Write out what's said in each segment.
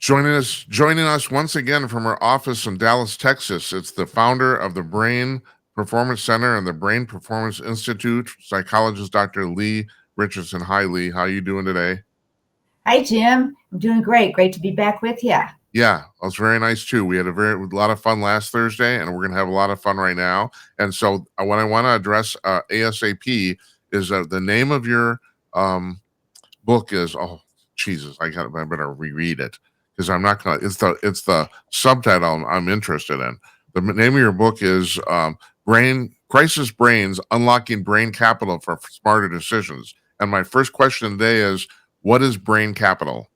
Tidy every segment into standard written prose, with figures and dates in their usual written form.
Joining us once again from our office in Dallas, Texas. It's the founder of the Brain Performance Center and the Brain Performance Institute, psychologist Dr. Leigh Richardson. Hi, Leigh. How are you doing today? Hi, Jim. I'm doing great. Great to be back with you. Yeah, it was very nice too. We had a lot of fun last Thursday, and we're gonna have a lot of fun right now. And so, what I want to address ASAP is the name of your book is Jesus. I better reread it because I'm not gonna. It's the subtitle I'm interested in. The name of your book is Brain Crisis Brains: Unlocking Brain Capital for Smarter Decisions. And my first question today is, what is brain capital?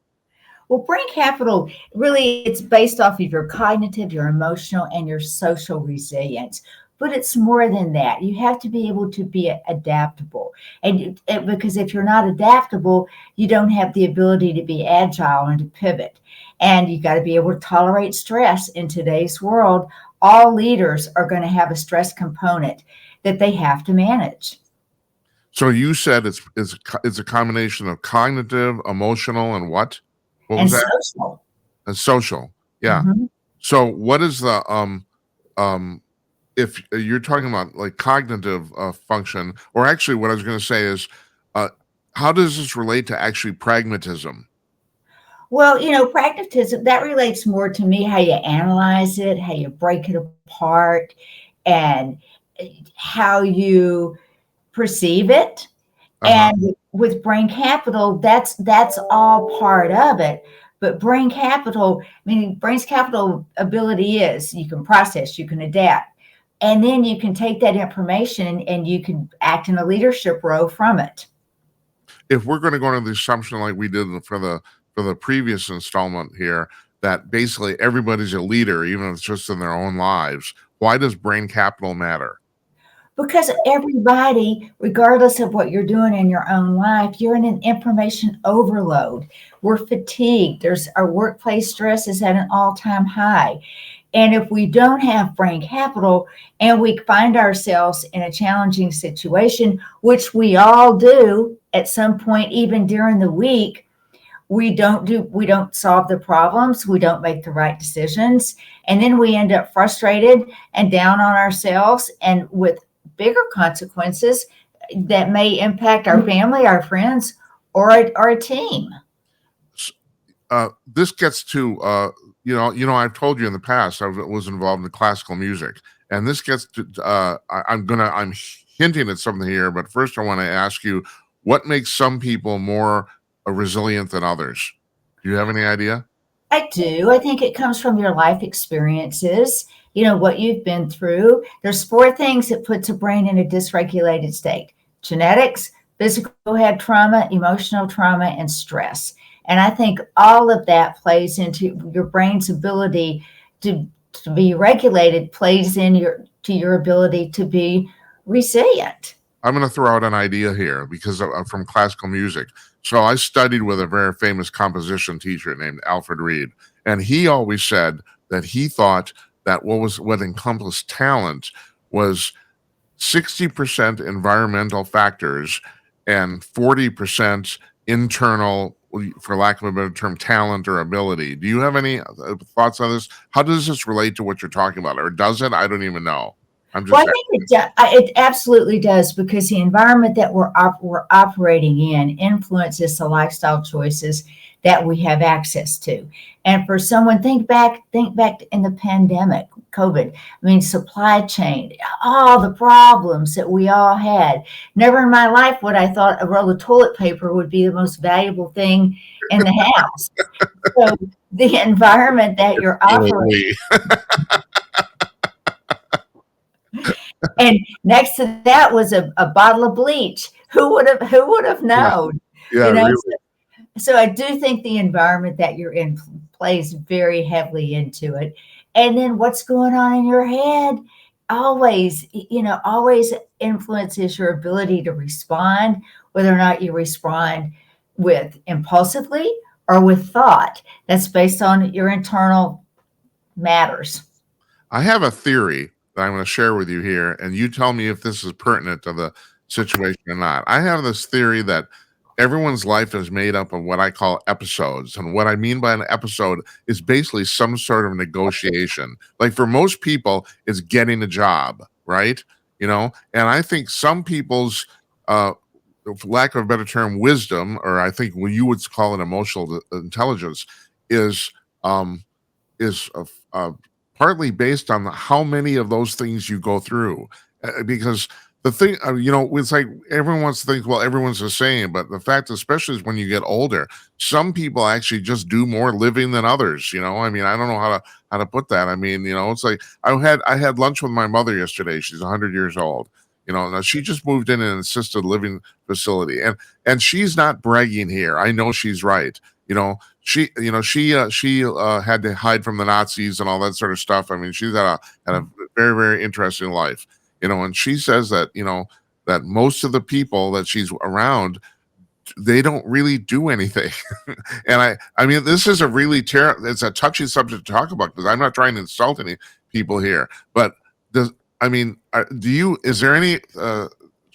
Well, brain capital really it's based off of your cognitive, your emotional, and your social resilience. But it's more than that. You have to be able to be adaptable. Because if you're not adaptable, you don't have the ability to be agile and to pivot. And you got to be able to tolerate stress in today's world. All leaders are going to have a stress component that they have to manage. So you said it's a combination of cognitive, emotional, and what? What And was that? social. And social. Yeah. Mhm. So what is the um if you're talking about like cognitive function, or actually what I was going to say is, uh, how does this relate to actually pragmatism? Well, pragmatism, that relates more to me how you analyze it, how you break it apart, and how you perceive it. Uh-huh. And with brain capital, that's all part of it. But brain capital, meaning brain's capital ability is you can process, you can adapt, and then you can take that information and you can act in a leadership role from it. If we're going to go into the assumption like we did for the previous installment here, that basically everybody's a leader, even if it's just in their own lives, why does brain capital matter? Because everybody, regardless of what you're doing in your own life, you're in an information overload. We're fatigued. There's our workplace stress is at an all-time high. And if we don't have brain capital and we find ourselves in a challenging situation, which we all do at some point, even during the week, we don't solve the problems, we don't make the right decisions, and then we end up frustrated and down on ourselves and with bigger consequences that may impact our family, our friends, or a team. This gets to I've told you in the past was involved in classical music, and this gets to I'm hinting at something here, but first I want to ask you, what makes some people more resilient than others? Do you have any idea? I do. I think it comes from your life experiences, what you've been through. There's four things that puts a brain in a dysregulated state: genetics, physical head trauma, emotional trauma, and stress. And I think all of that plays into your brain's ability to be regulated, plays in your ability to be resilient. I'm going to throw out an idea here because from classical music. So I studied with a very famous composition teacher named Alfred Reed, and he always said that he thought that what encompassed talent was 60% environmental factors and 40% internal, for lack of a better term, talent or ability. Do you have any thoughts on this? How does this relate to what you're talking about, or does it? I don't even know. I'm Well, just I think it absolutely does because the environment that we're operating in influences the lifestyle choices that we have access to. And for someone, think back in the pandemic, COVID. I mean, supply chain, all the problems that we all had. Never in my life would I thought a roll of toilet paper would be the most valuable thing in the house. So the environment that you're operating. Holy. And next to that was a bottle of bleach. Who would have Yeah, known? yeah, You know, really. so I do think the environment that you're in plays very heavily into it. And then what's going on in your head always influences your ability to respond, whether or not you respond with impulsively or with thought. That's based on your internal matters. I have a theory that I'm going to share with you here, and you tell me if this is pertinent to the situation or not. I have this theory that everyone's life is made up of what I call episodes. And what I mean by an episode is basically some sort of negotiation. Like for most people, it's getting a job, right? You know, and I think some people's, uh, for lack of a better term, wisdom, or I think what you would call it emotional intelligence, is um, is partly based on how many of those things you go through. Because the thing, it's like everyone wants to think, well, everyone's the same, but the fact, especially, is when you get older, some people actually just do more living than others. I mean, I don't know how to put that. I mean, it's like I had lunch with my mother yesterday. She's 100 years old. Now she just moved in an assisted living facility, and she's not bragging here. I know she's right. She had to hide from the Nazis and all that sort of stuff. I mean, she's had a very, very interesting life. And she says that most of the people that she's around, they don't really do anything. And I mean, this is a really it's a touchy subject to talk about, because I'm not trying to insult any people here, but is there any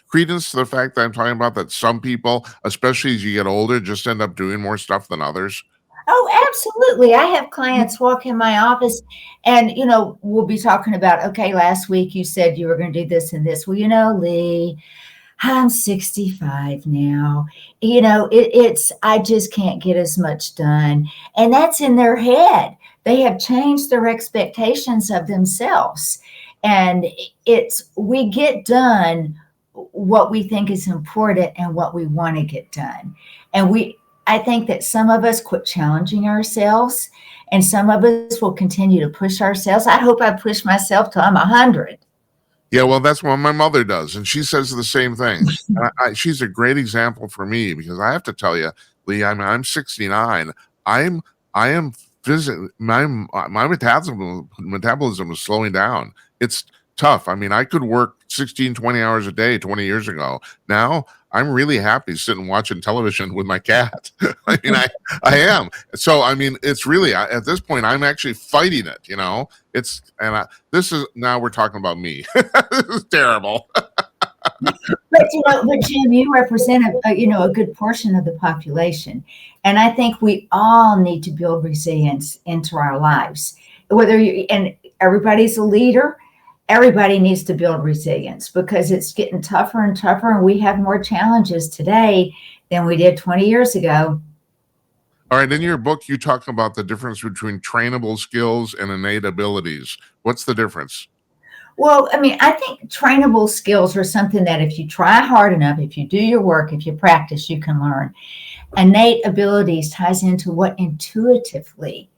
credence to the fact that I'm talking about, that some people, especially as you get older, just end up doing more stuff than others? Oh, absolutely. I have clients walk in my office and, we'll be talking about, okay, last week you said you were going to do this and this. Well, Leigh, I'm 65 now. I just can't get as much done. And that's in their head. They have changed their expectations of themselves. And we get done what we think is important and what we want to get done. I think that some of us quit challenging ourselves, and some of us will continue to push ourselves. I hope I push myself till I'm 100. Yeah, well, that's what my mother does, and she says the same thing. And she's a great example for me, because I have to tell you, Leigh, I'm 69. I am physically, my metabolism is slowing down. It's tough. I mean, I could work 16, 20 hours a day 20 years ago. Now I'm really happy sitting watching television with my cat. I mean, I am. So, I mean, it's really, at this point, I'm actually fighting it, this is, now we're talking about me. This is terrible. But Jim, you represent a good portion of the population, and I think we all need to build resilience into our lives. And everybody's a leader, everybody needs to build resilience, because it's getting tougher and tougher, and we have more challenges today than we did 20 years ago. All right, in your book, you talk about the difference between trainable skills and innate abilities. What's the difference? Well, I mean, I think trainable skills are something that if you try hard enough, if you do your work, if you practice, you can learn. Innate abilities ties into what intuitively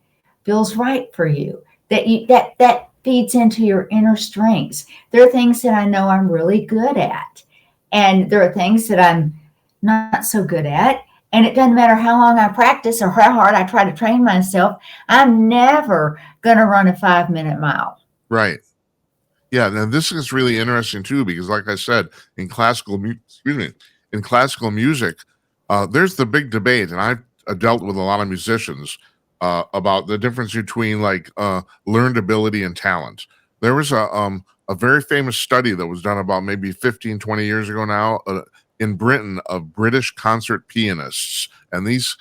feels right for you. That feeds into your inner strengths. There are things that I know I'm really good at, and there are things that I'm not so good at. And it doesn't matter how long I practice or how hard I try to train myself, I'm never going to run a 5-minute mile. Right. Yeah, now this is really interesting too, because like I said, in classical music, there's the big debate, and I've dealt with a lot of musicians about the difference between learned ability and talent. There was a very famous study that was done about maybe 15, 20 years ago now, in Britain, of British concert pianists, and these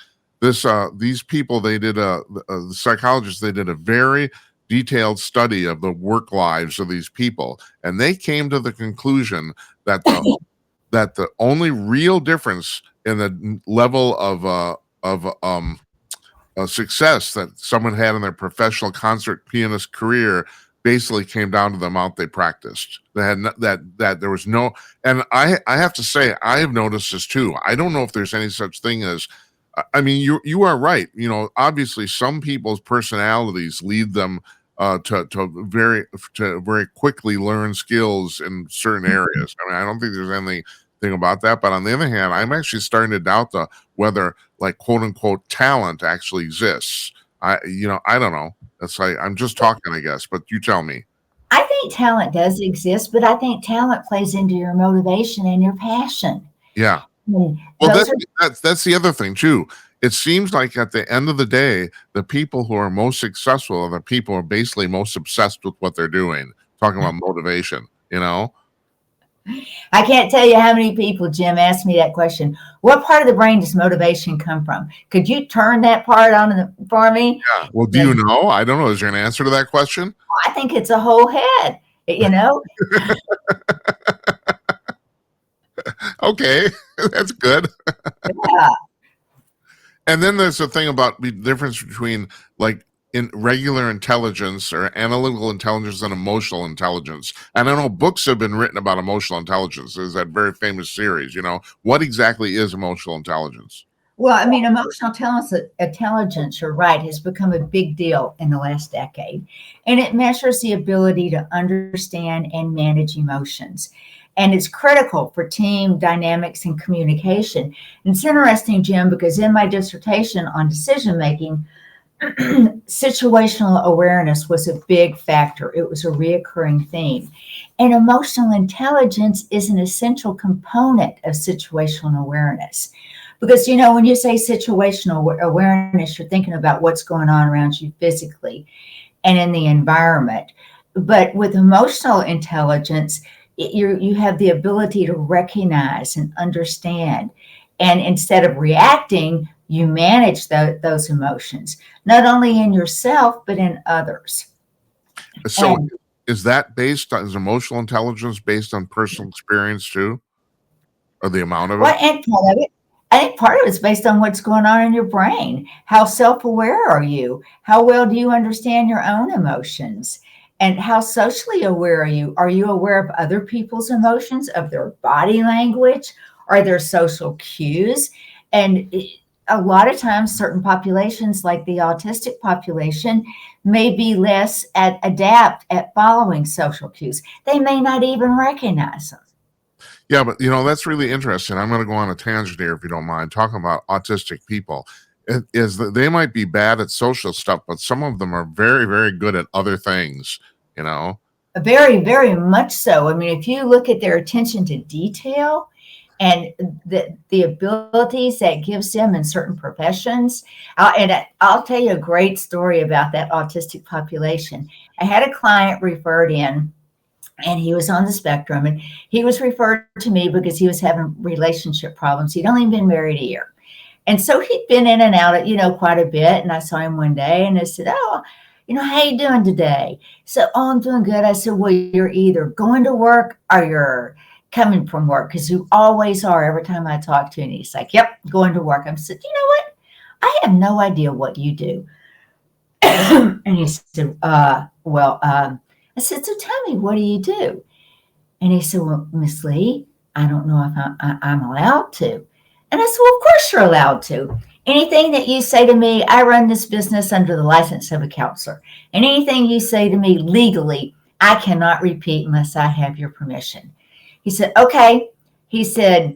people, the psychologists, they did a very detailed study of the work lives of these people, and they came to the conclusion that the only real difference in the level of success that someone had in their professional concert pianist career basically came down to the amount they practiced. They had that there was no, and I have to say, I have noticed this too. I don't know if there's any such thing as, I mean, you are right. Obviously, some people's personalities lead them to very quickly learn skills in certain areas. I mean, I don't think there's anything about that. But on the other hand, I'm actually starting to doubt whether, like, quote unquote talent actually exists. I don't know. That's like, I'm just talking, I guess. But you tell me. I think talent does exist, but I think talent plays into your motivation and your passion. Yeah. And Well, those are that's the other thing too. It seems like at the end of the day, the people who are most successful are the people who are basically most obsessed with what they're doing. Talking about motivation. I can't tell you how many people, Jim, asked me that question. What part of the brain does motivation come from? Could you turn that part on for me? Yeah. Well, do you And know? I don't know. Is there an answer to that question? I think it's a whole head, you know? Okay, that's good. Yeah. And then there's the thing about the difference between like in regular intelligence or analytical intelligence and emotional intelligence. And I know books have been written about emotional intelligence. There's that very famous series, what exactly is emotional intelligence? Well, I mean, intelligence, you're right, has become a big deal in the last decade. And it measures the ability to understand and manage emotions. And it's critical for team dynamics and communication. And it's interesting, Jim, because in my dissertation on decision making, situational awareness was a big factor. It was a reoccurring theme. And emotional intelligence is an essential component of situational awareness. Because, when you say situational awareness, you're thinking about what's going on around you physically and in the environment. But with emotional intelligence, you have the ability to recognize and understand. And instead of reacting, you manage those emotions, not only in yourself, but in others. So And is emotional intelligence based on personal experience too? Or the amount of it? well, and part of it, I think part of it's based on what's going on in your brain. How self-aware are you? How well do you understand your own emotions? And how socially aware are you? Are you aware of other people's emotions, of their body language? Are there social cues? And a lot of times, certain populations, like the autistic population, may be less adept at following social cues. They may not even recognize them. Yeah, but that's really interesting. I'm going to go on a tangent here, if you don't mind, talking about autistic people. Is that they might be bad at social stuff, but some of them are very, very good at other things. You know, Very, very much so. I mean, if you look at their attention to detail and the abilities that gives them in certain professions, I'll tell you a great story about that autistic population. I had a client referred in, and he was on the spectrum, and he was referred to me because he was having relationship problems. He'd only been married a year. And so he'd been in and out, quite a bit. And I saw him one day and I said, "Oh, how you doing today?" So, "Oh, I'm doing good." I said, "Well, you're either going to work or you're coming from work, because you always are every time I talk to you." And he's like, "Yep, going to work." I said, "You know what? I have no idea what you do." And he said, I said, "So tell me, what do you do?" And he said, "Well, Miss Leigh, I don't know if I'm allowed to." And I said, "Well, of course you're allowed to. Anything that you say to me, I run this business under the license of a counselor. And anything you say to me legally, I cannot repeat unless I have your permission." He said, "Okay." He said,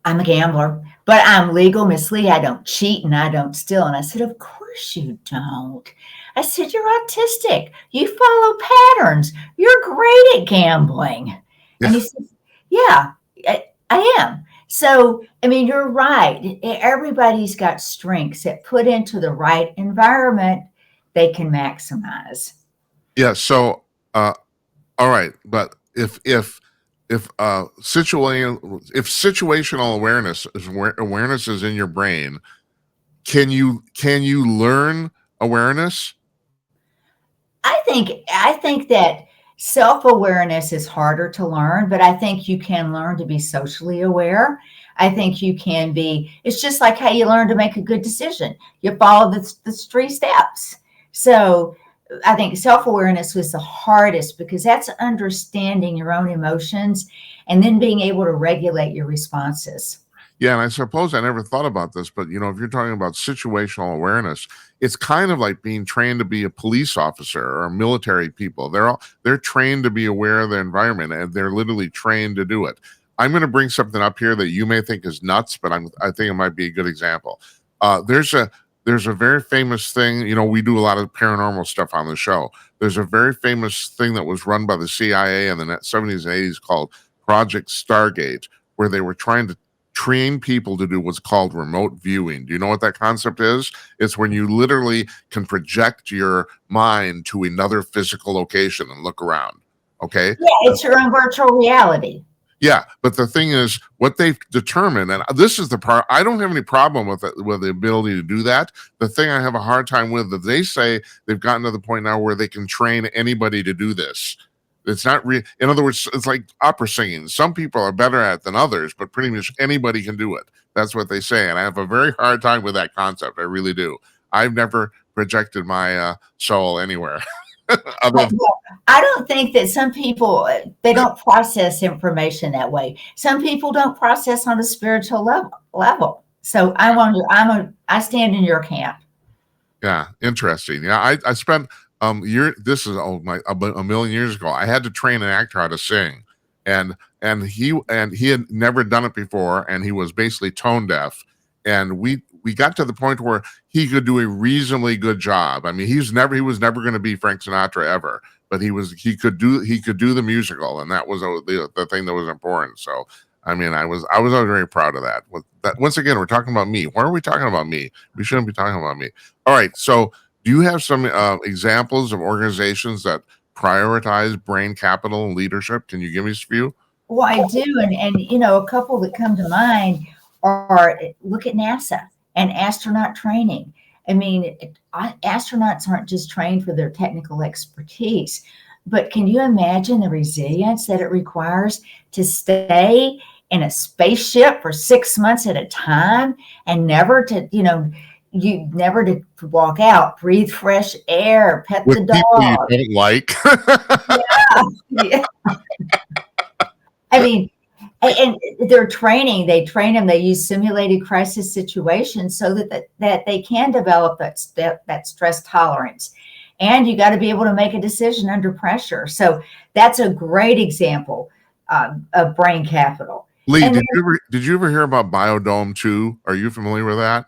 "I'm a gambler, but I'm legal, Miss Leigh. I don't cheat and I don't steal." And I said, "Of course you don't." I said, "You're autistic. You follow patterns. You're great at gambling." yeah, And he said, "Yeah, I am." So, I mean, you're right. Everybody's got strengths that put into the right environment, they can maximize. yeah. So, all right, but if situational awareness is in your brain, can you learn awareness? I think that self-awareness is harder to learn, but I think you can learn to be socially aware. I think you can be, it's just like how you learn to make a good decision. You follow the three steps. So I think self-awareness was the hardest, because that's understanding your own emotions and then being able to regulate your responses. Yeah, and I suppose I never thought about this, but if you're talking about situational awareness, it's kind of like being trained to be a police officer or military people. They're trained to be aware of their environment, and they're literally trained to do it. I'm going to bring something up here that you may think is nuts, but I think it might be a good example. There's a very famous thing. We do a lot of paranormal stuff on the show. There's a very famous thing that was run by the CIA in the 70s and 80s called Project Stargate, where they were trying to train people to do what's called remote viewing. Do you know what that concept is? It's when you literally can project your mind to another physical location and look around. Okay. Yeah, it's your own virtual reality. Yeah, but the thing is, what they've determined, and this is the part, I don't have any problem with it, with the ability to do that. The thing I have a hard time with is they say they've gotten to the point now where they can train anybody to do this. It's not real. In other words, it's like opera singing. Some people are better at it than others, but pretty much anybody can do it. That's what they say, and I have a very hard time with that concept. I really do. I've never projected my soul anywhere. Other I don't think that some people, they don't process information that way. Some people don't process on a spiritual level. So I stand in your camp. Yeah, interesting. Yeah, I spent this is a million years ago. I had to train an actor how to sing, and he had never done it before, and he was basically tone deaf. And we got to the point where he could do a reasonably good job. I mean, he was never going to be Frank Sinatra ever, but he could do the musical, and that was the thing that was important. So I mean, I was very proud of that. Once again, we're talking about me. Why are we talking about me? We shouldn't be talking about me. All right. So, do you have some examples of organizations that prioritize brain capital and leadership? Can you give me a few? Well, I do. And a couple that come to mind are, look at NASA and astronaut training. I mean, astronauts aren't just trained for their technical expertise, but can you imagine the resilience that it requires to stay in a spaceship for 6 months at a time and never to, you never to walk out, breathe fresh air, pet With the people you dog. don't like. Yeah. I mean, and their training, they train them, they use simulated crisis situations so that they can develop that stress tolerance. And you got to be able to make a decision under pressure. So that's a great example of brain capital. Leigh, And did you ever hear about Biodome 2? Are you familiar with that?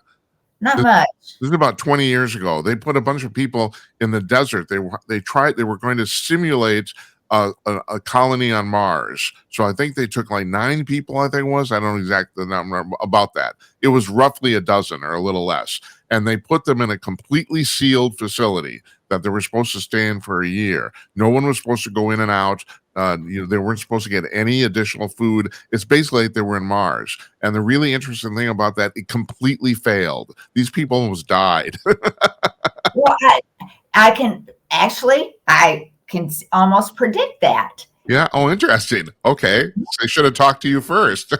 not This, much. this is about 20 years ago. They put a bunch of people in the desert. They were going to simulate a colony on Mars. So I think they took like 9 people, I think it was. I don't know exactly the number about that. It was roughly a dozen or a little less. And they put them in a completely sealed facility that they were supposed to stay in for a year. No one was supposed to go in and out. They weren't supposed to get any additional food. It's basically like they were in Mars. And the really interesting thing about that, it completely failed. These people almost died. Well, I can almost predict that. Yeah. Oh, interesting. Okay. So I should have talked to you first.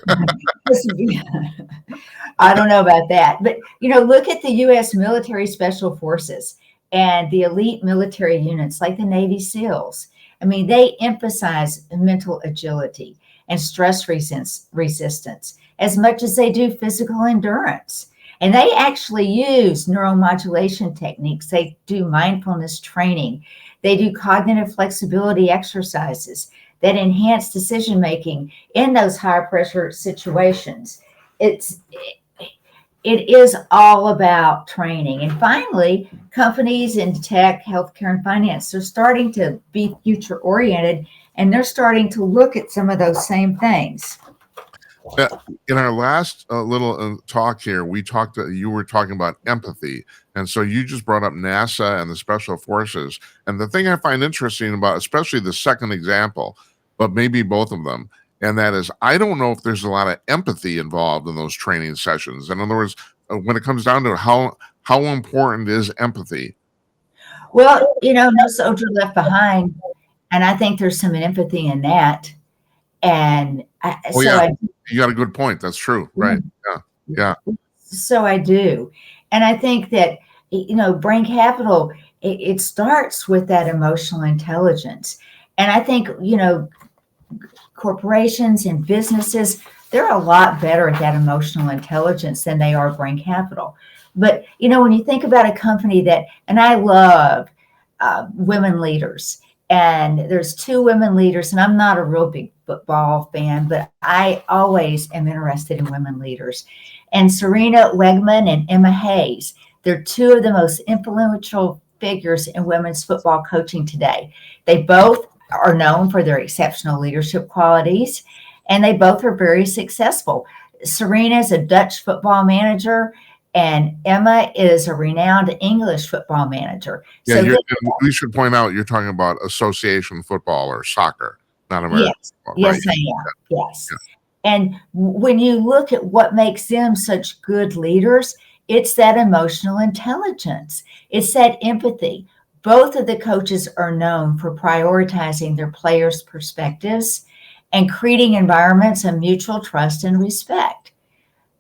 I don't know about that, but look at the U.S. military special forces and the elite military units like the Navy SEALs. I mean, they emphasize mental agility and stress resistance as much as they do physical endurance. And they actually use neuromodulation techniques. They do mindfulness training. They do cognitive flexibility exercises that enhance decision making in those high pressure situations. It is all about training. And finally, companies in tech, healthcare, and finance, they're starting to be future oriented, and they're starting to look at some of those same things. In our last little talk here, you were talking about empathy. And so you just brought up NASA and the special forces. And the thing I find interesting about, especially the second example, but maybe both of them, and that is, I don't know if there's a lot of empathy involved in those training sessions. In other words, when it comes down to how important is empathy? Well, no soldier left behind. And I think there's some empathy in that. And Oh, yeah, you got a good point. That's true. Right. Yeah. So I do. And I think that, brain capital, it starts with that emotional intelligence. And I think, corporations and businesses, they're a lot better at that emotional intelligence than they are brain capital. But, when you think about a company and I love women leaders, and there's 2 women leaders, and I'm not a real big football fan, but I always am interested in women leaders. And Serena Wegman and Emma Hayes, they're 2 of the most influential figures in women's football coaching today. They both are known for their exceptional leadership qualities, and they both are very successful. Serena is a Dutch football manager, And Emma is a renowned English football manager. Yeah, So we should point out you're talking about association football or soccer, not American yes, football, right? yes, I am. Yes. And when you look at what makes them such good leaders, it's that emotional intelligence, it's that empathy. Both of the coaches are known for prioritizing their players' perspectives and creating environments of mutual trust and respect.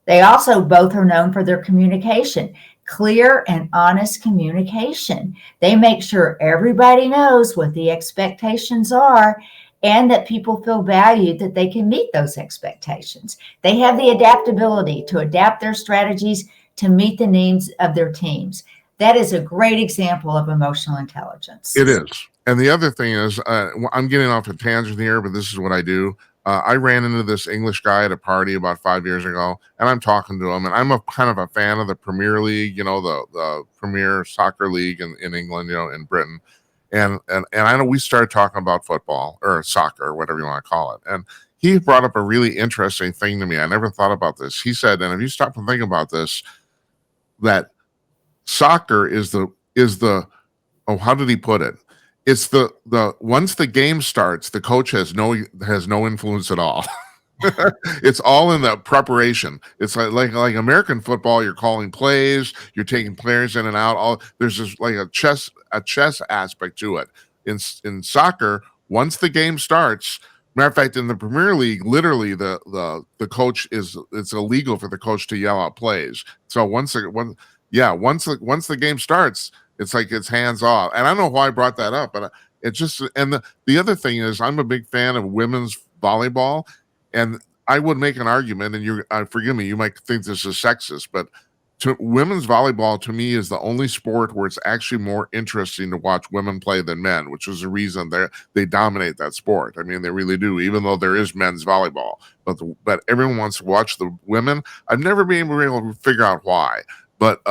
They also both are known for their communication, clear and honest communication. They make sure everybody knows what the expectations are and that people feel valued, that they can meet those expectations. They have the adaptability to adapt their strategies to meet the needs of their teams. That is a great example of emotional intelligence. It is. And the other thing is, I'm getting off a tangent here, but this is what I do. I ran into this English guy at a party about 5 years ago, and I'm talking to him, and I'm a kind of a fan of the Premier League, the Premier Soccer League in England, in Britain. And I know we started talking about football or soccer, or whatever you want to call it. And he brought up a really interesting thing to me. I never thought about this. He said, and if you stop and think about this, that soccer is the oh, how did he put it? It's the once the game starts, the coach has no influence at all. It's all in the preparation. It's like American football. You're calling plays. You're taking players in and out. All there's just like a chess aspect to it. In soccer, once the game starts. Matter of fact, in the Premier League, literally the coach it's illegal for the coach to yell out plays. So once the game starts, it's like it's hands off. And I don't know why I brought that up, but it's just and the other thing is I'm a big fan of women's volleyball. And I would make an argument, and forgive me, you might think this is sexist, but women's volleyball to me is the only sport where it's actually more interesting to watch women play than men, which is the reason they dominate that sport. I mean, they really do, even though there is men's volleyball. But everyone wants to watch the women. I've never been able to figure out why. But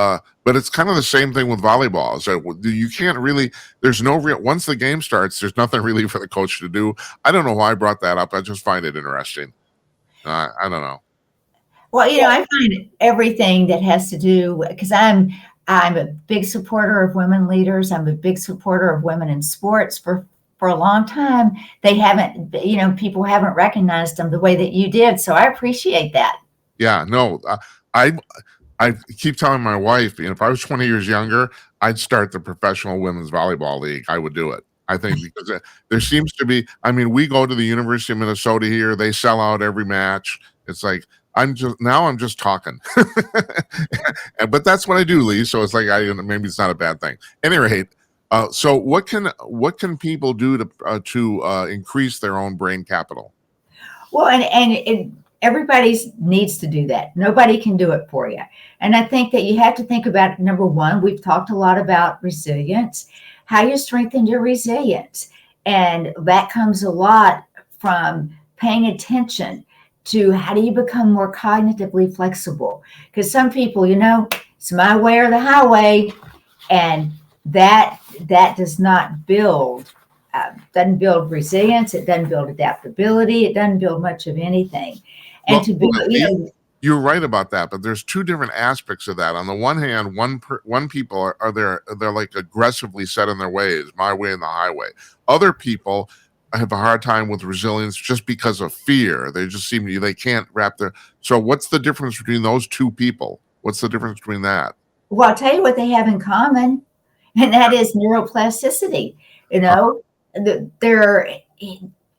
it's kind of the same thing with volleyball. So you can't really. There's no real. Once the game starts, there's nothing really for the coach to do. I don't know why I brought that up. I just find it interesting. I don't know. Well, I find everything that has to do because I'm a big supporter of women leaders. I'm a big supporter of women in sports. For a long time, they haven't, people haven't recognized them the way that you did. So I appreciate that. Yeah, no, I keep telling my wife, if I was 20 years younger, I'd start the professional women's volleyball league. I would do it. I think because there seems to be. I mean, we go to the University of Minnesota here. They sell out every match. It's like I'm just talking, but that's what I do, Leigh. So it's like maybe it's not a bad thing. At any rate, so what can people do to increase their own brain capital? Well, and everybody needs to do that. Nobody can do it for you. And I think that you have to think about number one. We've talked a lot about resilience, how you strengthen your resilience, and that comes a lot from paying attention to how do you become more cognitively flexible. Because some people, it's my way or the highway, and that does not doesn't build resilience. It doesn't build adaptability. It doesn't build much of anything. And to be, you're right about that, but there's two different aspects of that. On the one hand, one people they're like aggressively set in their ways, my way and the highway. Other people have a hard time with resilience just because of fear. They just they can't wrap their. So what's the difference between those two people? What's the difference between that? Well, I'll tell you what they have in common, and that is neuroplasticity. Their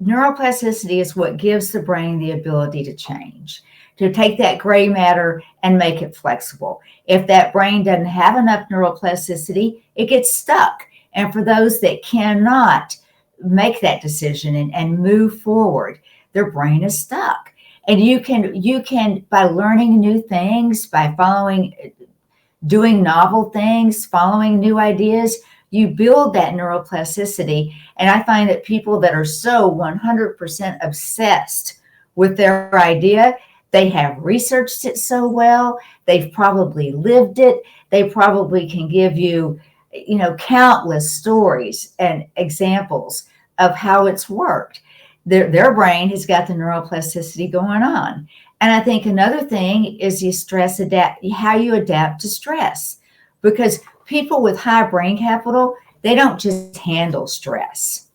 neuroplasticity is what gives the brain the ability to change, to take that gray matter and make it flexible. If that brain doesn't have enough neuroplasticity, it gets stuck. And for those that cannot make that decision and move forward, their brain is stuck. And you can by learning new things, by doing novel things, following new ideas, you build that neuroplasticity. And I find that people that are so 100% obsessed with their idea, they have researched it so well, they've probably lived it, they probably can give you, countless stories and examples of how it's worked. Their brain has got the neuroplasticity going on. And I think another thing is how you adapt to stress. Because people with high brain capital, they don't just handle stress.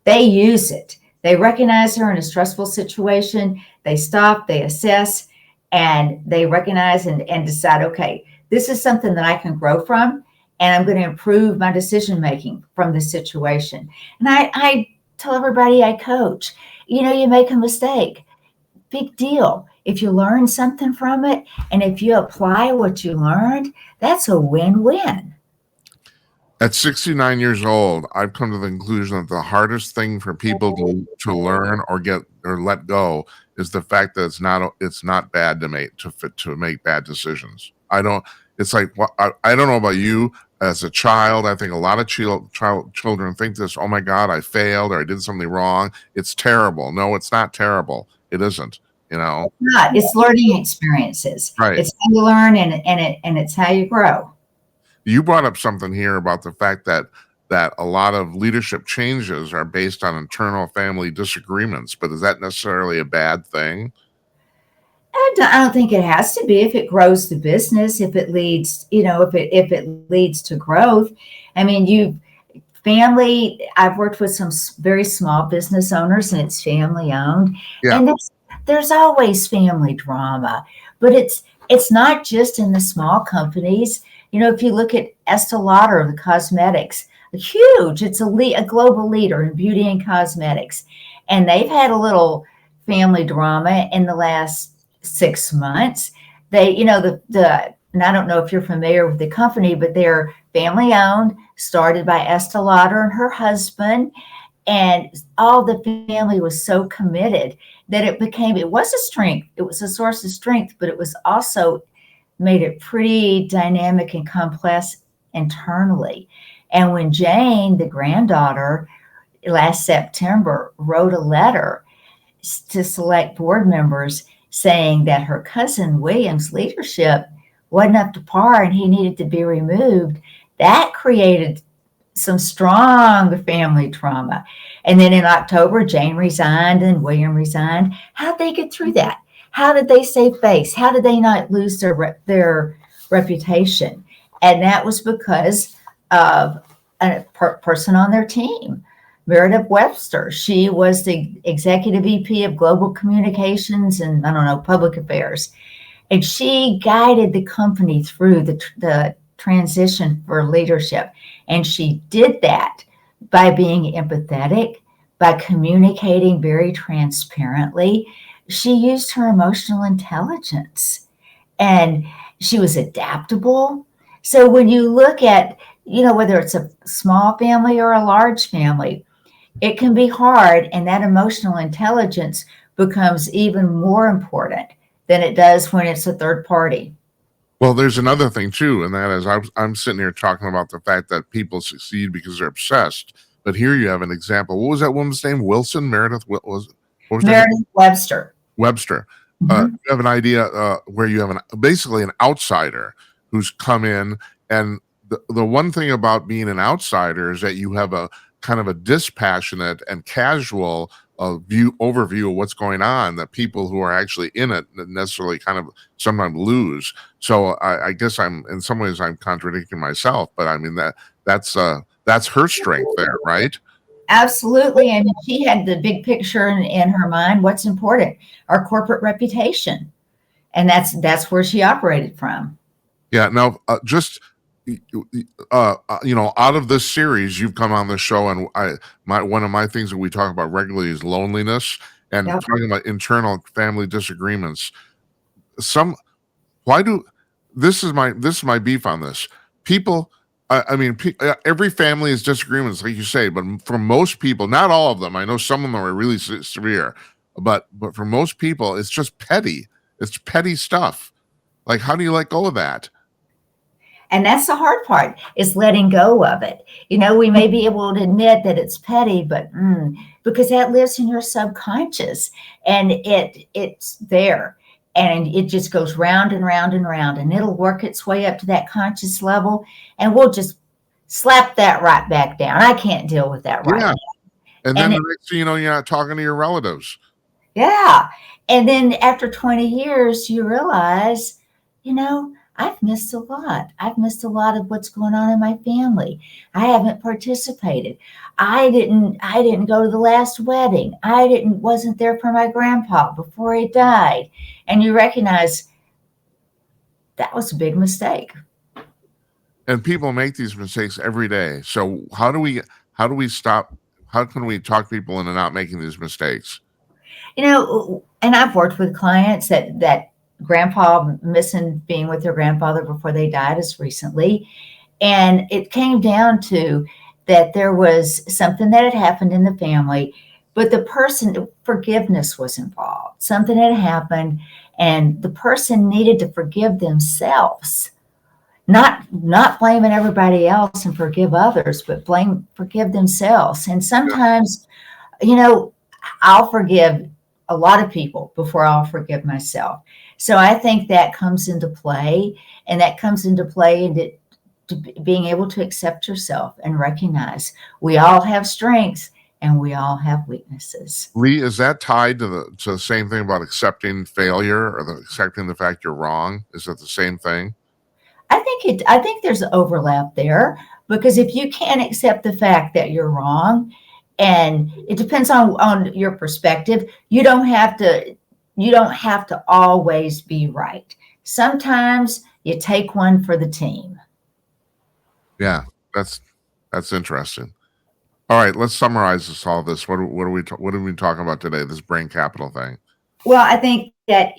They use it. They recognize they're in a stressful situation. They stop, they assess, and they recognize and decide, okay, this is something that I can grow from, and I'm going to improve my decision making from this situation. And I tell everybody I coach, you make a mistake. Big deal. If you learn something from it, and if you apply what you learned, that's a win-win. At 69 years old, I've come to the conclusion that the hardest thing for people to learn or get or let go is the fact that it's not bad to make bad decisions. I don't. It's like I don't know about you. As a child, I think a lot of children think this. Oh my God, I failed or I did something wrong. It's terrible. No, it's not terrible. It isn't. You know. Not. It's learning experiences. Right. It's how you learn, and it's how you grow. You brought up something here about the fact that a lot of leadership changes are based on internal family disagreements, but is that necessarily a bad thing? I don't think it has to be if it grows the business, if it leads, if it leads to growth. I mean, I've worked with some very small business owners, and it's family owned, Yeah. and there's always family drama, but it's not just in the small companies. If you look at Estee Lauder, the cosmetics, huge, it's a global leader in beauty and cosmetics, and they've had a little family drama in the last 6 months. And I don't know if you're familiar with the company, but they're family owned, started by Estee Lauder and her husband. And all the family was so committed that it was a strength. It was a source of strength, but it was also made it pretty dynamic and complex internally. And when Jane, the granddaughter, last September wrote a letter to select board members saying that her cousin William's leadership wasn't up to par and he needed to be removed, that created some strong family trauma. And then in October, Jane resigned and William resigned. How'd they get through that? How did they save face? How did they not lose their reputation? And that was because of a person on their team, Meredith Webster. She was the executive VP of global communications and public affairs. And she guided the company through the transition for leadership. And she did that by being empathetic, by communicating very transparently. She used her emotional intelligence, and she was adaptable. So when you look at, whether it's a small family or a large family, it can be hard, and that emotional intelligence becomes even more important than it does when it's a third party. Well, there's another thing too, and that is I'm sitting here talking about the fact that people succeed because they're obsessed. But here you have an example. What was that woman's name? Wilson Meredith. What was her name? Meredith Webster. Webster. Mhm. You have an idea where you have basically an outsider who's come in, and the one thing about being an outsider is that you have a kind of a dispassionate and casual overview of what's going on that people who are actually in it necessarily kind of sometimes lose. So I guess in some ways I'm contradicting myself, but I mean that's her strength there, right? Absolutely. I mean, she had the big picture in her mind. What's important? Our corporate reputation. And that's where she operated from. Yeah. Now, just out of this series, you've come on the show, and one of my things that we talk about regularly is loneliness and Yep. talking about internal family disagreements. Some why do this is my beef on this. People, I mean, every family has disagreements, like you say, but for most people, not all of them. I know some of them are really severe, but for most people, it's just petty. It's petty stuff. Like, how do you let go of that? And that's the hard part, is letting go of it. We may be able to admit that it's petty, but because that lives in your subconscious, and it's there, and it just goes round and round and round, and it'll work its way up to that conscious level, and we'll just slap that right back down. I can't deal with that right Yeah. now. And then And the next thing you know, you're not talking to your relatives. Yeah. And then after 20 years, you realize, I've missed a lot. I've missed a lot of what's going on in my family. I haven't participated. I didn't go to the last wedding. Wasn't there for my grandpa before he died. And you recognize that was a big mistake. And people make these mistakes every day. So how do we stop? How can we talk people into not making these mistakes? And I've worked with clients that grandpa missing being with their grandfather before they died as recently. And it came down to that there was something that had happened in the family, but the person, forgiveness was involved. Something had happened, and the person needed to forgive themselves, not blaming everybody else and forgive others, but forgive themselves. And sometimes, you know, I'll forgive a lot of people before I'll forgive myself. So I think that comes into play, and that comes into play into to being able to accept yourself and recognize we all have strengths and we all have weaknesses. Leigh, is that tied to the same thing about accepting failure or accepting the fact you're wrong? Is it the same thing? I think there's an overlap there, because if you can't accept the fact that you're wrong, and it depends on your perspective, you don't have to always be right. Sometimes you take one for the team. Yeah, that's interesting. All right, let's summarize all this. What are we talking about today? This brain capital thing. Well, I think that,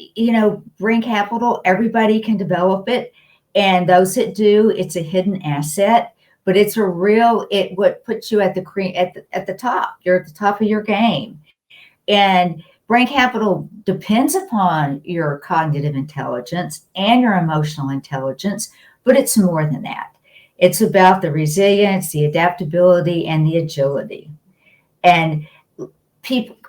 brain capital, everybody can develop it. And those that do, it's a hidden asset, but it what puts you at the top. You're at the top of your game. And brain capital depends upon your cognitive intelligence and your emotional intelligence, but it's more than that. It's about the resilience, the adaptability, and the agility. And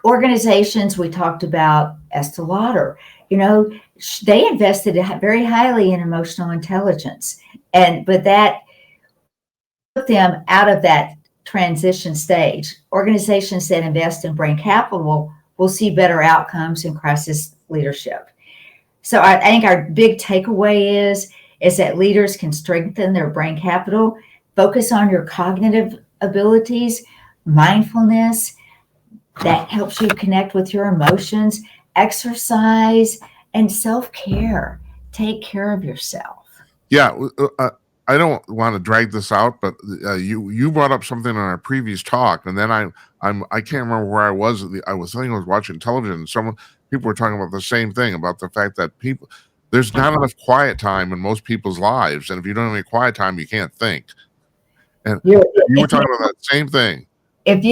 organizations, we talked about Estee Lauder, they invested very highly in emotional intelligence, but that took them out of that transition stage. Organizations that invest in brain capital will see better outcomes in crisis leadership. So I think our big takeaway is that leaders can strengthen their brain capital, focus on your cognitive abilities, mindfulness, that helps you connect with your emotions, exercise, and self care. Take care of yourself. Yeah, I don't want to drag this out, but you brought up something on our previous talk, and then I can't remember where I was. I was watching television, and people were talking about the same thing, about the fact that there's not enough quiet time in most people's lives, and if you don't have any quiet time, you can't think. And You're, you were if, talking about that same thing. if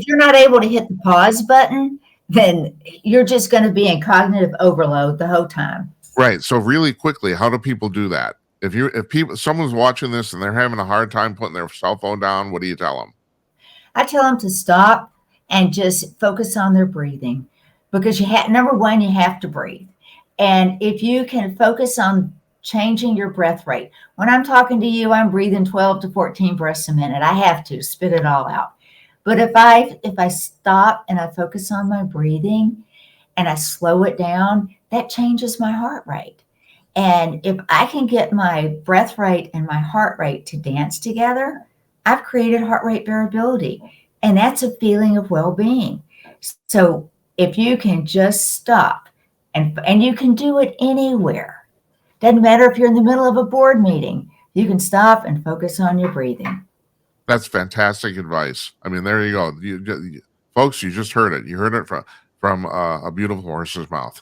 you're not able to hit the pause button, then you're just going to be in cognitive overload the whole time. Right. So really quickly, how do people do that? If someone's watching this and they're having a hard time putting their cell phone down, what do you tell them? I tell them to stop and just focus on their breathing, because number one, you have to breathe. And if you can focus on changing your breath rate, when I'm talking to you, I'm breathing 12 to 14 breaths a minute. I have to spit it all out. But if I stop and I focus on my breathing and I slow it down, that changes my heart rate. And if I can get my breath rate and my heart rate to dance together, I've created heart rate variability. And that's a feeling of well being. So if you can just stop, and you can do it anywhere, doesn't matter if you're in the middle of a board meeting, you can stop and focus on your breathing. That's fantastic advice. I mean, there you go. Folks, you just heard it. You heard it from a beautiful horse's mouth.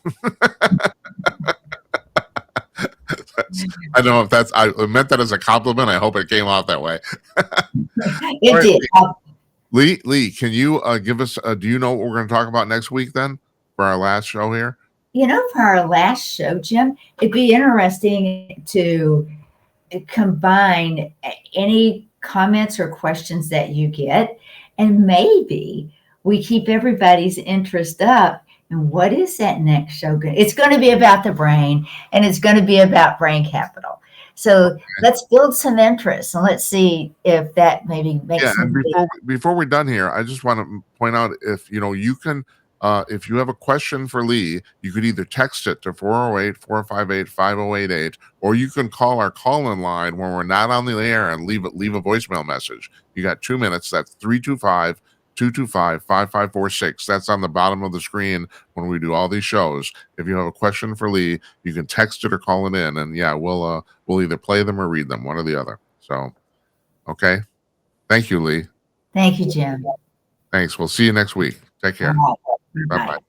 I don't know if I meant that as a compliment. I hope it came off that way. It Right, did. Leigh, can you give us? Do you know what we're going to talk about next week then for our last show here? For our last show, Jim, it'd be interesting to combine any comments or questions that you get, and maybe we keep everybody's interest up. And what is that next show? It's going to be about the brain, and it's going to be about brain capital. So let's build some interest, and let's see if that maybe makes Yeah, some. and before we're done here, I just want to point out, if you can if you have a question for Leigh, you could either text it to 408-458-5088, or you can call our call-in line when we're not on the air and leave a voicemail message. You got 2 minutes. That's 325-225-5546. That's on the bottom of the screen when we do all these shows. If you have a question for Leigh, you can text it or call it in, and yeah, we'll either play them or read them, one or the other. So, okay. Thank you, Leigh. Thank you, Jim. Thanks. We'll see you next week. Take care. All right. Bye Bye. bye.